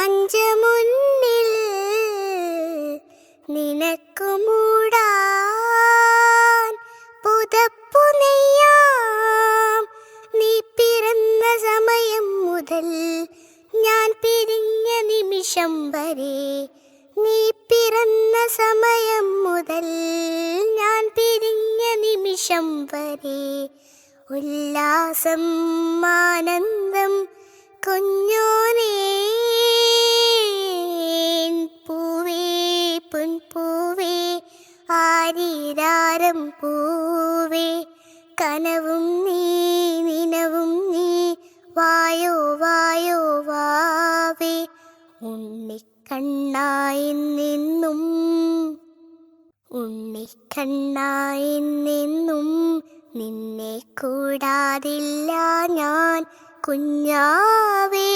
മഞ്ചമുന്നിൽ നിനക്കു മൂടാൻ പുതപ്പു നെയ്യാം. നീ പിറന്ന സമയം മുതൽ ഞാൻ പിരിഞ്ഞ നിമിഷം വരെ, നീ പിറന്ന സമയം മുതൽ ഞാൻ പിരിഞ്ഞ നിമിഷം വരെ ഉല്ലാസം ആനന്ദം കുഞ്ഞോനേ. പൂവേ പൊൻപൂവേ ആരീരാരം പൂവേ, കനവും നീ നിനവും നീ വായോ വായോ വാവേ. ഉണ്ണിക്കണ്ണായി നിന്നും ഉണ്ണിക്കണ്ണായി നിന്നും നിന്നെ കൂടാതില്ല ഞാൻ കുഞ്ഞാവേ.